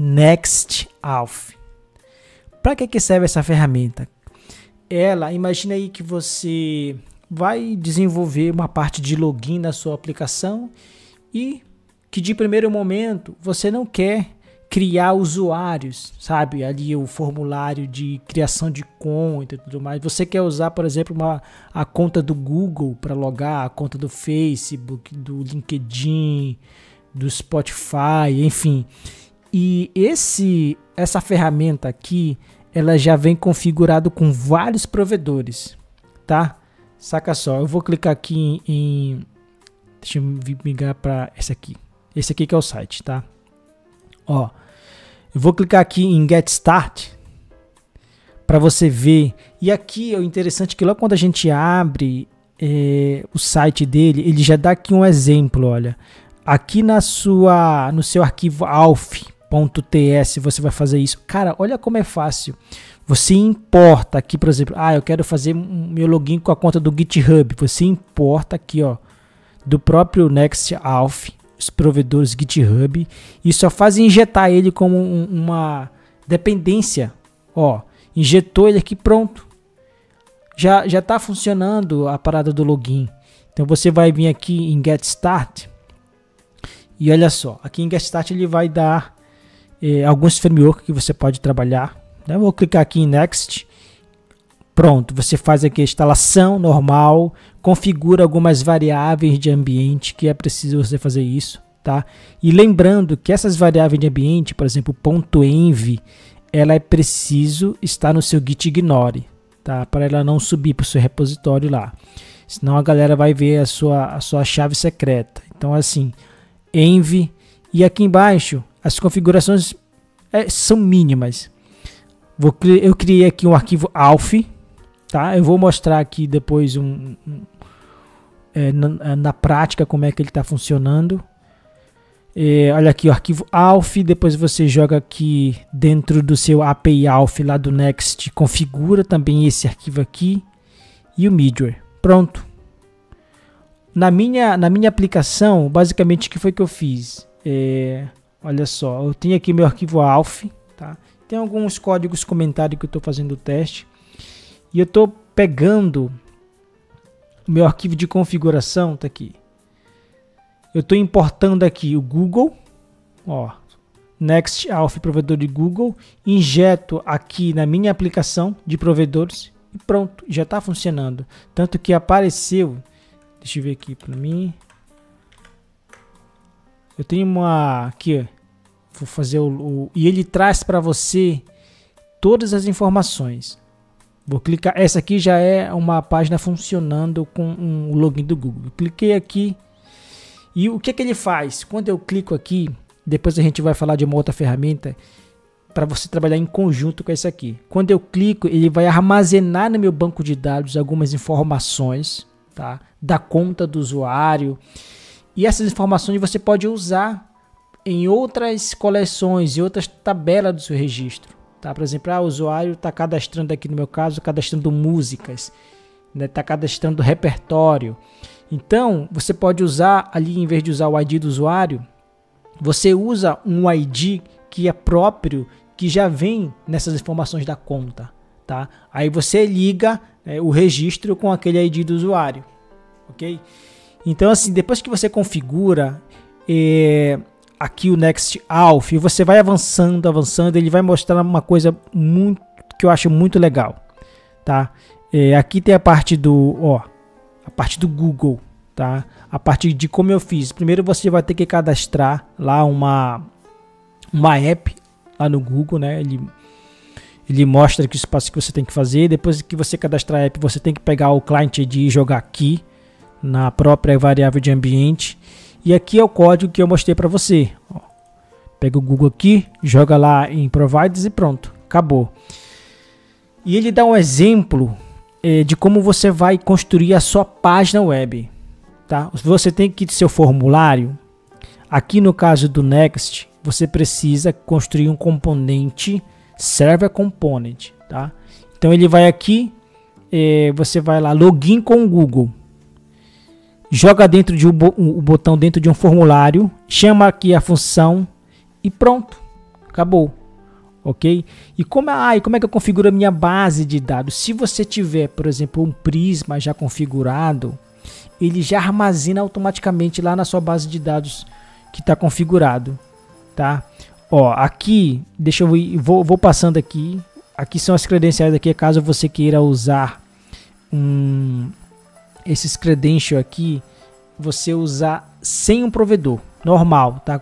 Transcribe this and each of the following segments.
NextAuth. Para que serve essa ferramenta? Imagina aí que você vai desenvolver uma parte de login na sua aplicação e que de primeiro momento você não quer criar usuários, sabe? Ali o formulário de criação de conta e tudo mais. Você quer usar, por exemplo, a conta do Google para logar, a conta do Facebook, do LinkedIn, do Spotify, enfim. E essa ferramenta aqui, ela já vem configurado com vários provedores, tá? Saca só, eu vou clicar aqui deixa eu migrar para esse aqui. Esse aqui que é o site, tá? Ó, eu vou clicar aqui em Get Start para você ver. E aqui é o interessante que logo quando a gente abre o site dele, ele já dá aqui um exemplo, olha. Aqui no seu arquivo auth.ts você vai fazer isso. Cara, olha como é fácil. Você importa aqui, por exemplo, eu quero fazer meu login com a conta do GitHub. Você importa aqui, ó, do próprio NextAuth, os provedores GitHub, e só faz injetar ele como uma dependência. Ó, injetou ele aqui, pronto. Já está funcionando a parada do login. Então você vai vir aqui em Get Start e olha só, aqui em Get Start ele vai dar alguns frameworks que você pode trabalhar. Eu vou clicar aqui em Next. Pronto, você faz aqui a instalação normal, configura algumas variáveis de ambiente que é preciso você fazer isso, tá? E lembrando que essas variáveis de ambiente, por exemplo, .env, ela é preciso estar no seu Git Ignore, tá? Para ela não subir para o seu repositório lá. Senão a galera vai ver a sua chave secreta. Então assim, env, e aqui embaixo as configurações são mínimas. Eu criei aqui um arquivo auth, tá? Eu vou mostrar aqui depois na prática como é que ele está funcionando. Olha aqui o arquivo auth, depois você joga aqui dentro do seu API auth lá do Next, configura também esse arquivo aqui e o middleware. Pronto. Na minha aplicação, basicamente o que foi que eu fiz? Olha só, eu tenho aqui meu arquivo auth, tá? Tem alguns códigos comentários que eu estou fazendo o teste. E eu estou pegando o meu arquivo de configuração, tá aqui. Eu estou importando aqui o Google, ó, NextAuth, provedor de Google, injeto aqui na minha aplicação de provedores e pronto, já está funcionando. Tanto que apareceu, deixa eu ver aqui para mim. Eu tenho aqui, ó. Vou fazer e ele traz para você todas as informações. Vou clicar, essa aqui já é uma página funcionando com o login do Google. Eu cliquei aqui e o que ele faz? Quando eu clico aqui, depois a gente vai falar de uma outra ferramenta para você trabalhar em conjunto com essa aqui. Quando eu clico, ele vai armazenar no meu banco de dados algumas informações, tá? Da conta do usuário. E essas informações você pode usar em outras coleções e outras tabelas do seu registro, tá? Por exemplo, o usuário está cadastrando aqui no meu caso, cadastrando músicas, né? Está cadastrando repertório. Então, você pode usar ali, em vez de usar o ID do usuário, você usa um ID que é próprio, que já vem nessas informações da conta, tá? Aí você liga o registro com aquele ID do usuário, ok? Então, assim, depois que você configura aqui o NextAuth, você vai avançando, ele vai mostrar uma coisa que eu acho muito legal, tá? Aqui tem a parte do Google, tá? A parte de como eu fiz. Primeiro você vai ter que cadastrar lá uma app lá no Google, né? Ele mostra que os passos que você tem que fazer. Depois que você cadastrar a app, você tem que pegar o Client ID e jogar aqui na própria variável de ambiente. E aqui é o código que eu mostrei para você. Ó, pega o Google aqui, joga lá em Providers e pronto, acabou. E ele dá um exemplo de como você vai construir a sua página web, tá? Você tem que ter seu formulário. Aqui no caso do Next, você precisa construir um componente Server Component, tá? Então ele vai aqui, você vai lá, login com o Google. Joga dentro o botão dentro de um formulário, chama aqui a função e pronto, Acabou. Ok? E como é que eu configuro a minha base de dados? Se você tiver, por exemplo, um Prisma já configurado, ele já armazena automaticamente lá na sua base de dados que está configurado, tá? Ó, aqui, deixa eu ir, vou passando aqui. Aqui são as credenciais aqui, caso você queira usar esses credentials aqui, você usar sem um provedor, normal, tá?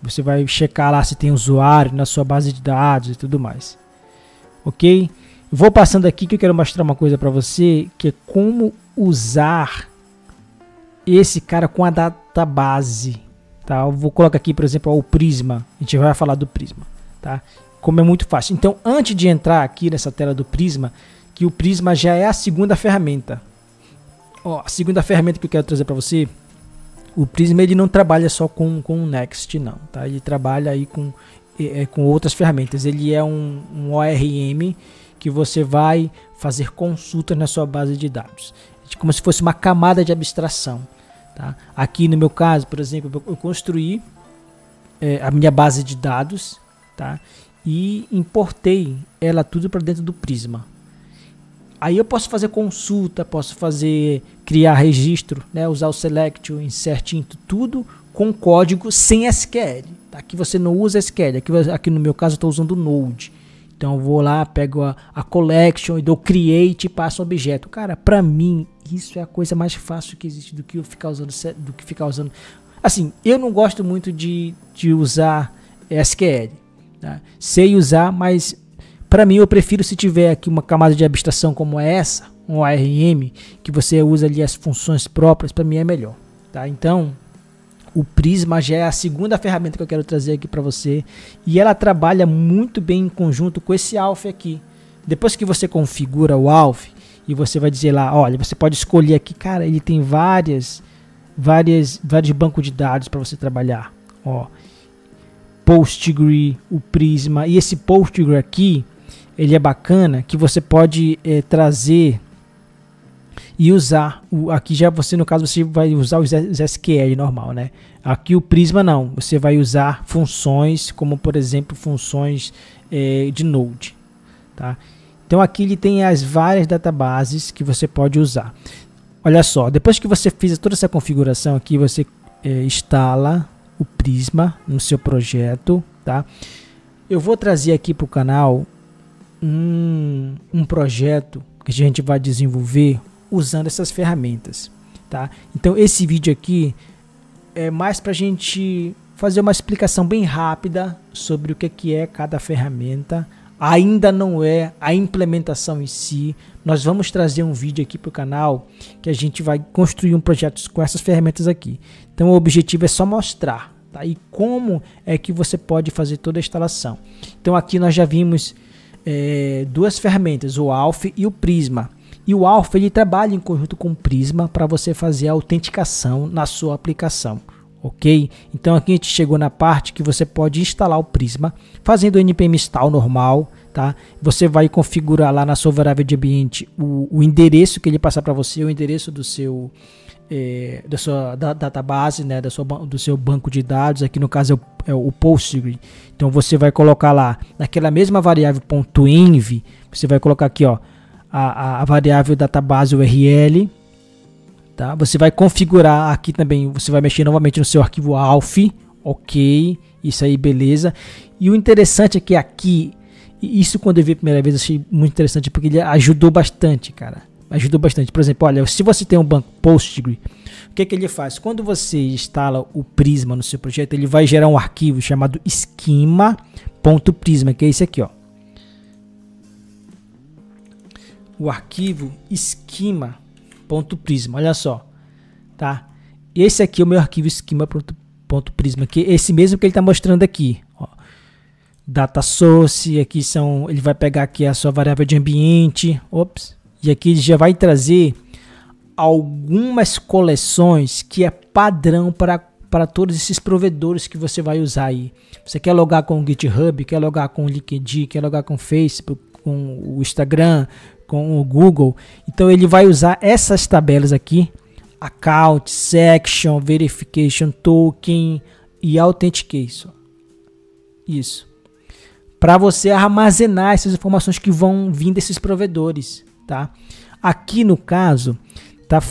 Você vai checar lá se tem usuário na sua base de dados e tudo mais. Ok? Vou passando aqui que eu quero mostrar uma coisa para você, que é como usar esse cara com a database. Tá? Eu vou colocar aqui, por exemplo, o Prisma. A gente vai falar do Prisma. Tá? Como é muito fácil. Então, antes de entrar aqui nessa tela do Prisma, que o Prisma já é a segunda ferramenta. Ó, a segunda ferramenta que eu quero trazer para você, o Prisma ele não trabalha só com o Next, não, tá? Ele trabalha aí com outras ferramentas. Ele é um ORM que você vai fazer consultas na sua base de dados, como se fosse uma camada de abstração, tá? Aqui no meu caso, por exemplo, eu construí a minha base de dados, tá? E importei ela tudo para dentro do Prisma. Aí eu posso fazer consulta, posso criar registro, né, usar o select, o insert into, tudo com código sem SQL. Tá? Aqui você não usa SQL, aqui no meu caso eu estou usando o Node. Então eu vou lá, pego a collection e dou create e passo um objeto. Cara, para mim isso é a coisa mais fácil que existe do que ficar usando. Assim, eu não gosto muito de usar SQL. Tá? Sei usar, mas para mim, eu prefiro se tiver aqui uma camada de abstração como essa, um ORM, que você usa ali as funções próprias, para mim é melhor. Tá? Então, o Prisma já é a segunda ferramenta que eu quero trazer aqui para você. E ela trabalha muito bem em conjunto com esse Alf aqui. Depois que você configura o Alf, e você vai dizer lá, olha, você pode escolher aqui, cara, ele tem vários bancos de dados para você trabalhar. Ó, Postgre, o Prisma, e esse Postgre aqui, ele é bacana que você pode trazer e usar. Aqui já você, no caso, você vai usar os SQL normal, né? Aqui o Prisma não. Você vai usar funções como, por exemplo, funções de Node. Tá? Então aqui ele tem as várias databases que você pode usar. Olha só, depois que você fez toda essa configuração aqui, você instala o Prisma no seu projeto. Tá? Eu vou trazer aqui para o canal um projeto que a gente vai desenvolver usando essas ferramentas, tá? Então esse vídeo aqui é mais para a gente fazer uma explicação bem rápida sobre o que é cada ferramenta. Ainda não é a implementação em si. Nós vamos trazer um vídeo aqui para o canal que a gente vai construir um projeto com essas ferramentas aqui. Então o objetivo é só mostrar, tá? E como é que você pode fazer toda a instalação. Então aqui nós já vimos duas ferramentas, o Alf e o Prisma. E o Alf ele trabalha em conjunto com o Prisma para você fazer a autenticação na sua aplicação, ok? Então aqui a gente chegou na parte que você pode instalar o Prisma fazendo o npm install normal, tá? Você vai configurar lá na sua variável de ambiente o endereço que ele passar para você, o endereço do seu da sua database, né, do seu banco de dados. Aqui no caso é o Postgre. Então você vai colocar lá naquela mesma variável .env, você vai colocar aqui, ó, a variável database URL, tá? Você vai configurar aqui também, você vai mexer novamente no seu arquivo Alf, ok, isso aí, beleza. E o interessante é que aqui, isso quando eu vi a primeira vez, eu achei muito interessante porque ele ajudou bastante, cara. Ajudou bastante. Por exemplo, olha, se você tem um banco Postgre, o que ele faz? Quando você instala o Prisma no seu projeto, ele vai gerar um arquivo chamado schema.prisma, que é esse aqui, ó. O arquivo schema.prisma, olha só, tá? Esse aqui é o meu arquivo schema.prisma, que é esse mesmo que ele está mostrando aqui, ó. Data source, aqui ele vai pegar aqui a sua variável de ambiente, ops. E aqui ele já vai trazer algumas coleções que é padrão para todos esses provedores que você vai usar aí. Você quer logar com o GitHub, quer logar com o LinkedIn, quer logar com o Facebook, com o Instagram, com o Google. Então ele vai usar essas tabelas aqui: account, section, verification, token e authentication. Isso. para você armazenar essas informações que vão vir desses provedores, tá? Aqui no caso, tá,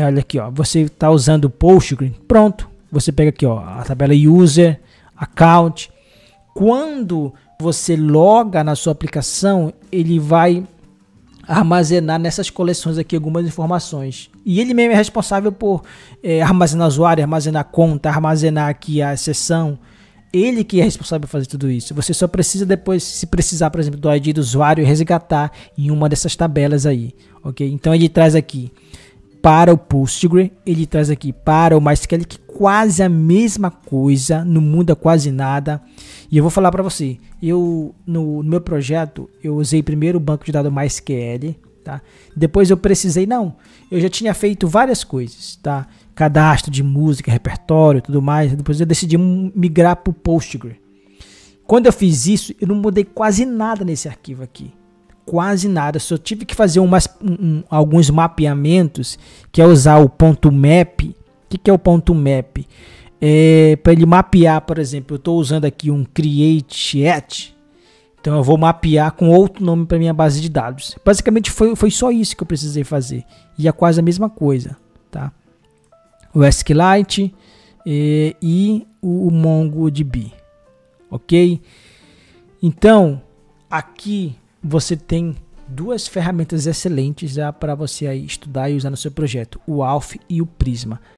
olha aqui, ó, você está usando o Postgre, pronto. Você pega aqui, ó, a tabela User, Account. Quando você loga na sua aplicação, ele vai armazenar nessas coleções aqui algumas informações. E ele mesmo é responsável por armazenar usuário, armazenar conta, armazenar aqui a sessão. Ele que é responsável por fazer tudo isso. Você só precisa depois, se precisar, por exemplo, do ID do usuário, resgatar em uma dessas tabelas aí, ok? Então ele traz aqui para o Postgre, ele traz aqui para o MySQL, que quase a mesma coisa, não muda quase nada. E eu vou falar para você, no meu projeto, eu usei primeiro o banco de dados MySQL, tá? Depois eu eu já tinha feito várias coisas, tá? Cadastro de música, repertório, tudo mais. Depois eu decidi migrar para o Postgre. Quando eu fiz isso, eu não mudei quase nada nesse arquivo aqui. Quase nada, só tive que fazer alguns mapeamentos, que é usar o ponto .map. O que é o ponto .map? Para ele mapear, por exemplo, eu estou usando aqui um create@, então eu vou mapear com outro nome para minha base de dados. Basicamente foi só isso que eu precisei fazer, e é quase a mesma coisa, tá? O SQLite e o MongoDB, ok? Então, aqui você tem duas ferramentas excelentes para você aí estudar e usar no seu projeto, o Alf e o Prisma.